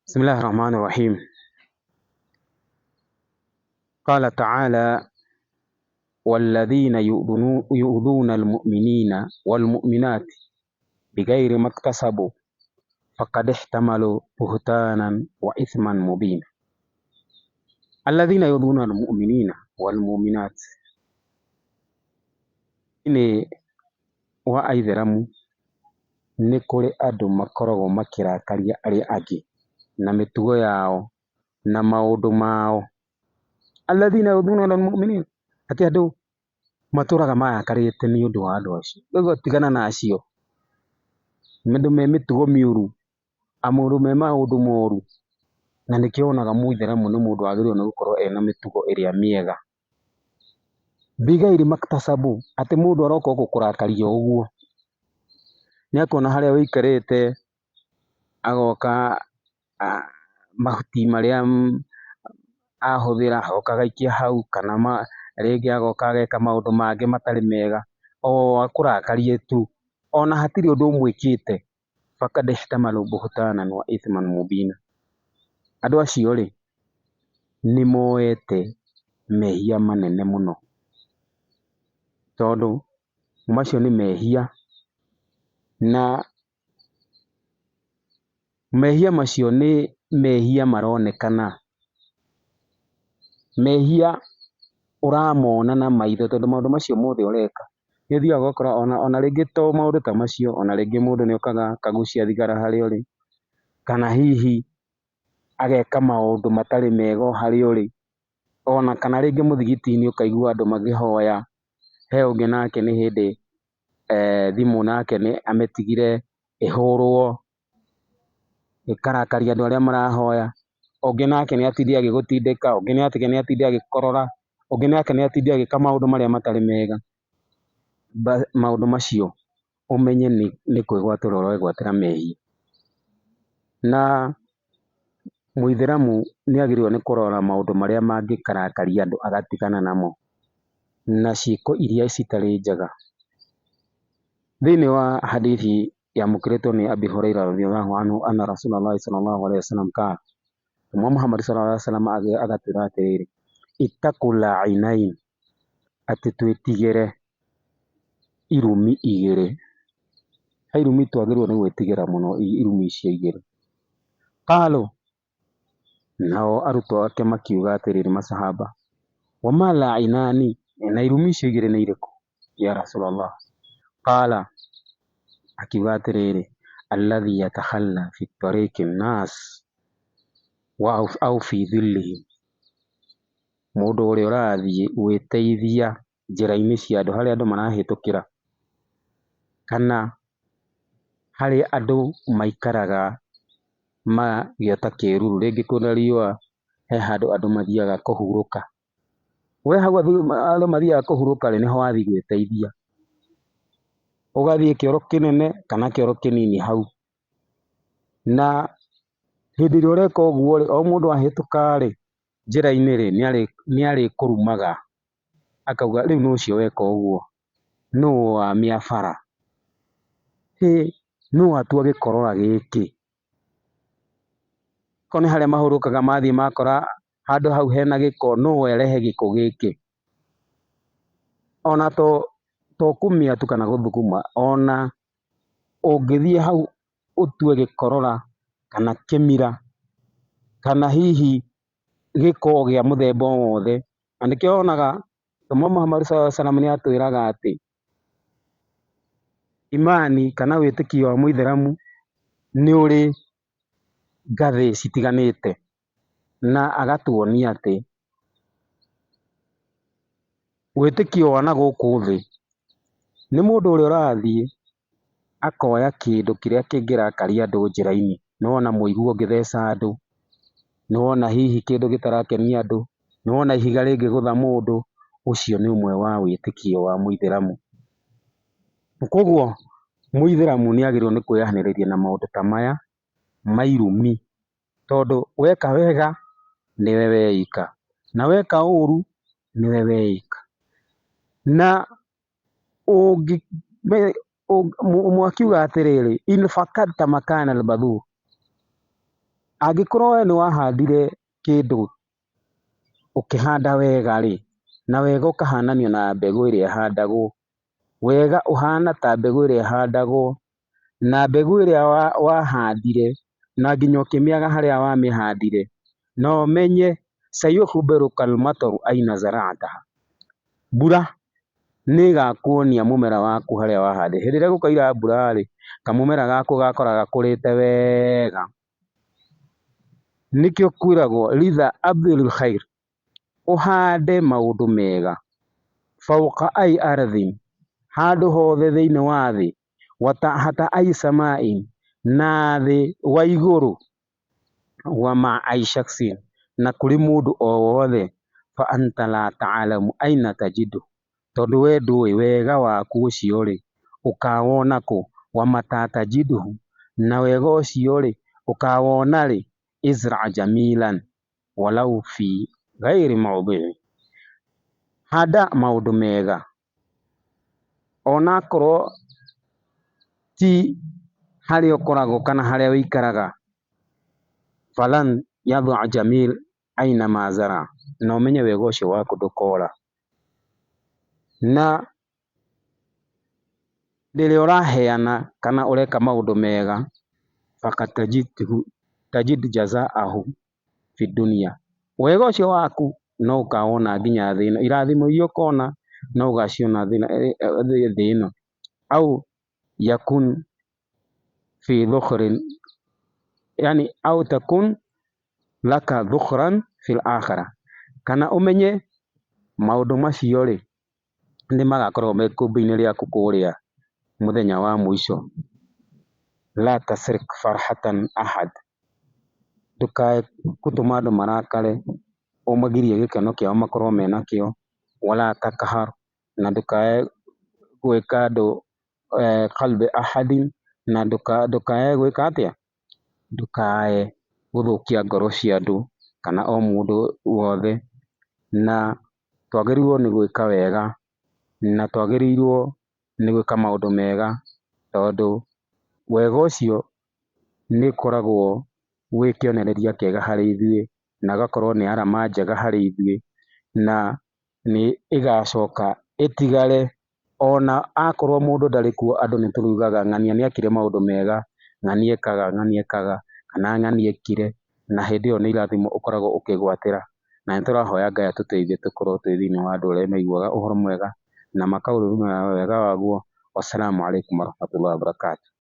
بسم الله الرحمن الرحيم. قال تعالى: والذين يؤذون المؤمنين والمؤمنات بغير ما اكتسبوا فقد احتملوا بهتانا وإثما مبينا. الذين يؤذون المؤمنين والمؤمنات ni wa aitheramu nĩ kũrĩ andũ makoragwo makĩrakaria arĩa angĩ na mĩtugo yao na maũndũ mao. Alladhina yu'dhuna al-mu'minin, atĩ andũ matũraga marakarĩte nĩ ũndũ wa andũ acio. Rĩu tigana na acio, andũ me mĩtugo mĩũru, andũ me maũndũ moru, na nĩkĩo wonaga mũithĩramu nĩ mũndũ wagĩrĩirwo nĩ gũkorwo ena mĩtugo ĩrĩa mĩega. Bighairi maktasabu, atĩ mũndũ aroka gũkũ kũrakaria ũguo, nĩakona harĩa wĩikarĩte, agoka mahuti marĩa ahũthĩra agoka agaikia hau, kana rĩngĩ agoka ageka maũndũ mangĩ matarĩ mega, o akũrakarie tu, ona hatirĩ ũndũ ũmwĩkĩte. Fakad ihtamalu buhtanan wa ithman mubina. Andũ acio rĩ, nĩ moete mehia manene mũno, tondũ macio nĩ mehia, na mehia macio nĩ mehia maronekana, mehia ũramona na maitho, tondũ maũndũ macio mothe ũreka nĩ ũthiaga ũgakora ona rĩngĩ to maũndũ ta macio, ona rĩngĩ mũndũ nĩ okaga akagucia thigara harĩa ũrĩ, kana hihi ageka maũndũ matarĩ mega o harĩa ũrĩ, ona kana rĩngĩ mũthigiti-inĩ ũkaigua andũ makĩhoya, he ũngĩ nake nĩ hĩndĩ thimũ nake nĩ amĩtigire ĩhũrwo, ĩkarakaria andũ arĩa marahoya, ũngĩ nake nĩ atindire agĩgũtindĩka, ũngĩ nake nĩ atindire agĩkorora, ũngĩ nake nĩ atindire agĩka maũndũ marĩa matarĩ mega. Maũndũ macio ũmenye nĩ kwĩgwatĩra ũregwatĩra mehia. Na mũithĩramu nĩ agĩrĩirwo nĩ kũrora maũndũ marĩa mangĩkarakaria andũ agatigana namo, na ciĩko iria citarĩ njega. Thĩinĩ wa hadithi yamũkĩrĩtwo nĩ Abi Huraira radhiyallahu anhu anna Rasulullahi sallallahu alaihi wasallam qala, Muhammad sallallahu alaihi wasallam agatwĩra atĩrĩrĩ, ittaqul la'inain, atĩ twĩtigĩre irumi igĩrĩ. He irumi twagĩrĩirwo nĩ gwĩtigĩra mũno, irumi icio igĩrĩ. Qalu, nao arutwo ake makiuga atĩrĩrĩ, masahaba, wama la'inani, na irumi icio igĩrĩ nĩ irĩkũ ya Rasulullah? Qala, akiuga atĩrĩrĩ, alladhi yatakhalla fi tariqi nnas au fi dhillihim, mũndũ ũrĩa ũrathiĩ gwĩteithia njĩra-inĩ cia andũ, harĩa andũ marahĩtũkĩra, kana harĩa andũ maikaraga magĩota kĩruru, rĩngĩ kwĩna riũa, he handũ andũ mathiaga kũhurũka. We hau andũ mathiaga kũhurũka rĩ, nĩho wathiĩ gwĩteithia, ũgathiĩ kĩoro kĩnene kana kĩoro kĩnini hau, na hĩndĩ ĩrĩa ũreka ũguo rĩ, o mũndũ ahĩtũka rĩ, njĩra-inĩ rĩ, nĩ arĩkũrumaga, akauga rĩu nũ ũcio weka ũguo, nũ wamĩa bara, nũ watua gĩkorora gĩkĩ. Ko nĩ harĩa mahurũkaga, mathiĩ makora handũ hau hena gĩko, nũ warehe gĩko gĩkĩ. Ona to kũmĩa tu kana gũthuguma, ona ũngĩthiĩ hau ũtue gĩkorora kana kĩmira, kana hihi gĩko gĩa mũthemba o wothe. Na nĩkĩo wonaga Muhammad sallallahu alaihi wasallam nĩ atwĩraga atĩ imani kana wĩtĩkio wa mũithĩramu nĩ ũrĩ ngathĩ citiganĩte, na agatuonia atĩ wĩtĩkio wa na gũkũ thĩ nĩ mũndũ ũrĩa ũrathiĩ akoya kĩndũ kĩrĩa kĩngĩrakaria andũ njĩra-inĩ. Nĩwona mũigua ũngĩtheca andũ, nĩwona hihi kĩndũ gĩtarakenia andũ, nĩwona ihiga rĩngĩgũtha mũndũ, ũcio nĩ ũmwe wa wĩtĩkio wa mũithĩramu. Koguo mũithĩramu nĩ agĩrĩirwo nĩ kwĩyahanĩrĩria na maũndũ ta maya ma irumi, tondũ weka wega nĩwe weika, na weka ũru nĩwe weika. Na ũmwe akiuga atĩrĩrĩ, in fakadta makana albadhur, Angĩkorwo we nĩ wahandire kĩndũ ũkĩhanda wega rĩ, na wega ũkahananio na mbegũ ĩrĩa ĩhandagwo, wega ũhana ta mbegũ ĩrĩa ĩhandagwo, na mbegũ ĩrĩa wahandire na nginya ũkĩmĩaga harĩa wamĩhandire, na ũmenye sayukhbiruka al-mataru aina zara'taha, mbura nĩ ĩgakwonia mũmera waku harĩa wahandĩte. Hĩndĩ ĩrĩa gũkaira mbura rĩ, kamũmera gaku ũgakora gakũrĩte wega. Nĩkĩo kwĩragwo ridha abdhil khair, ũhande maũndũ mega fawqa ai ardhin, handũ hothe thĩinĩ wa thĩ, wa tahta ai samain, na thĩ wa igũrũ, wa ma ai shakhsin, na kũrĩ mũndũ o wothe, fa anta la ta'lamu aina tajidu, tondũ we ndũĩ wega waku ũcio rĩ, ũkawona kũ, wa mata tajiduhu, na wega ũcio rĩ, ũkawona rĩ, izra' jamilan walau fi ghairi mawdi'i, handa maũndũ mega onakorwo ti harĩa ũkoragwo kana harĩa ũikaraga, falan yadh'a jamil aina ma zara, na ũmenye wega ũcio waku ndũkora. Na rĩrĩa ũraheana kana ũreka maũndũ mega, faqad tajid jazaahu fi dunya, wega ũcio waku no ũkawona nginya thĩ ĩno, irathimo iria ũkona no ũgaciona thĩ ĩno, au yakun fi dhukhrin, yani au takun laka dhukhran fil akhirah, kana ũmenye maũndũ macio rĩ, nĩmagakorwo me ikũmbĩ-inĩ rĩaku kũrĩa mũthenya wa mũico. La tasrik farhatan ahad, ndũkae gũtũma andũ marakare, ũmagirie gĩkeno kĩao makorwo menakĩo, wala takhar, na ndũkae gwĩka andũ qalbi ahadin, na ndũkae gwĩka atĩa, ndũkae gũthũkia ngoro cia andũ kana o mũndũ wothe, na twagĩrĩirwo nĩ gwĩka wega, na twagĩrĩirwo nĩ gwĩka maũndũ mega, tondũ wega ũcio nĩ ũkoragwo wĩ kĩonereria kĩega harĩ ithuĩ, na ũgakorwo nĩ arama njega harĩ ithuĩ, na nĩ ĩgacoka ĩtigare ona akorwo mũndũ ndarĩ kuo, andũ nĩ tũriugaga ng'ania nĩekire maũndũ mega, ng'ania ekaga, kana ng'ania ekire, na hĩndĩ ĩyo nĩ irathimo ũkoragwo ũkĩgwatĩra, na nĩ tũrahoya Ngai atũteithie tũkorwo twĩ thĩinĩ wa andũ arĩa maiguaga ũhoro mwega na makaũrũmĩrĩra wega waguo. Wassalamu alaikum warahmatullahi wabarakatuh.